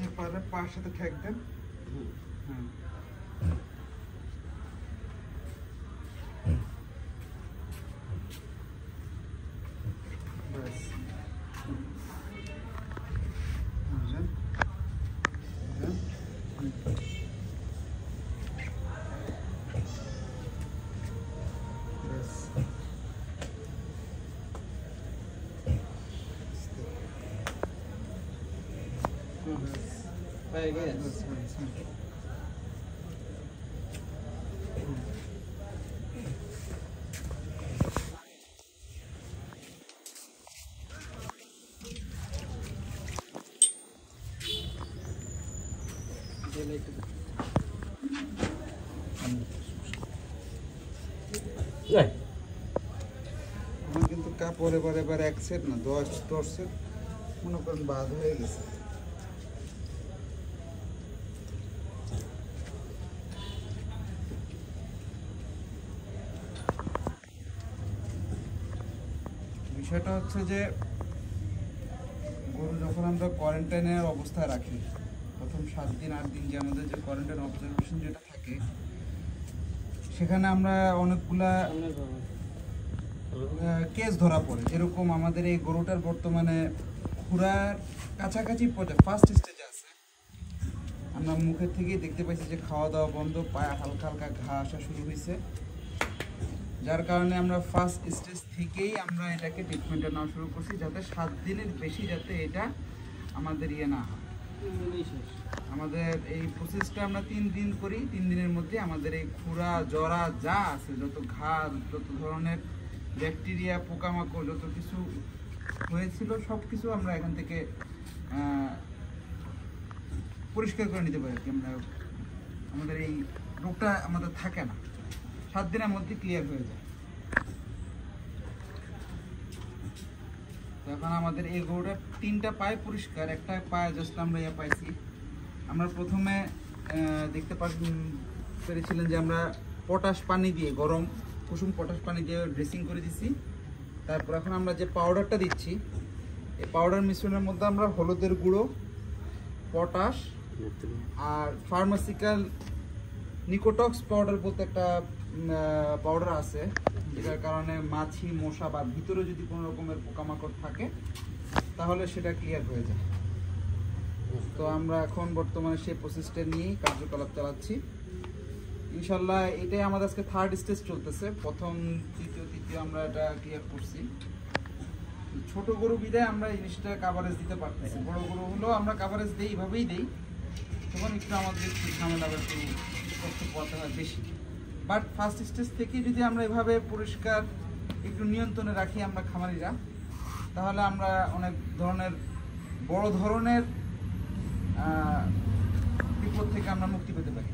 এরপরে পায়ের সাথে ঠেক দেন। হ্যাঁ ব্যাস I guess. আমার কিন্তু কাপড় এবার এক সেট না 10 সেট মনে করেন বাদ হয়ে গেছে। বিষয়টা হচ্ছে যে গরু যখন আমরা কোয়ারেন্টাইনের অবস্থায় রাখি, প্রথম 7 দিন 8 দিন যে আমাদের যে কোয়ারেন্টাইন অবজারভেশন যেটা থাকে, সেখানে আমরা অনেকগুলা কেস ধরা পড়ে। যেরকম আমাদের এই গরুটার বর্তমানে খুরার কাছাকাছি পর্যায়ে ফার্স্ট স্টেজে আছে। আমরা মুখের থেকেই দেখতে পাইছি যে খাওয়া দাওয়া বন্ধ, পায়ে হালকা হালকা ঘা আসা শুরু হয়েছে, যার কারণে আমরা ফার্স্ট স্টেজ থেকেই আমরা এটাকে ট্রিটমেন্টটা নেওয়া শুরু করছি, যাতে 7 দিনের বেশি যাতে এটা আমাদের না হয়। আমাদের এই প্রসেসটা আমরা 3 দিন করি। 3 দিনের মধ্যে আমাদের এই খুরা জরা যা আছে, যত ঘা, যত ধরনের ব্যাকটেরিয়া, পোকামাকড় যত কিছু হয়েছিল, সব কিছু আমরা এখান থেকে পরিষ্কার করে নিতে পারি। আমরা আমাদের এই রোগটা আমাদের থাকে না, 7 দিনের মধ্যে ক্লিয়ার হয়ে যায়। এখন আমাদের এই গরুটা 3টা পায়ে পরিষ্কার, একটা পায়ে জাস্ট আমরা পাইছি। আমরা প্রথমে দেখতে পেরেছিলেন যে আমরা পটাশ পানি দিয়ে, গরম কুসুম পটাশ পানি দিয়ে ড্রেসিং করে দিছি। তারপর এখন আমরা যে পাউডারটা দিচ্ছি, এই পাউডার মিশ্রণের মধ্যে আমরা হলুদের গুঁড়ো, পটাশ আর ফার্মাসিক্যাল নিকোটক্স পাউডার বলতে একটা পাউডার আছে, যেটার কারণে মাছি, মশা বা ভিতরে যদি কোনো রকমের পোকামাকড় থাকে তাহলে সেটা ক্লিয়ার হয়ে যায়। তো আমরা এখন বর্তমানে সেই প্রসেসটা নিয়েই কার্যকলাপ চালাচ্ছি। ইনশাল্লাহ এটাই আমাদের আজকে 3rd স্টেজ চলতেছে। প্রথম, দ্বিতীয়, তৃতীয় আমরা এটা ক্লিয়ার করছি। ছোট গরু বিদায় আমরা জিনিসটা কাভারেজ দিতে পারতেছি। বড় গরু হলেও আমরা কাভারেজ দিই, এইভাবেই দিই, তখন একটু আমাদের একটু ঝামেলা বা একটু কষ্ট পোয়াতে হয় বেশি। বাট ফার্স্ট স্টেজ থেকে যদি আমরা এভাবে পরিষ্কার একটু নিয়ন্ত্রণে রাখি আমরা খামারিরা, তাহলে আমরা অনেক ধরনের বড় ধরনের বিপদ থেকে আমরা মুক্তি পেতে পারি।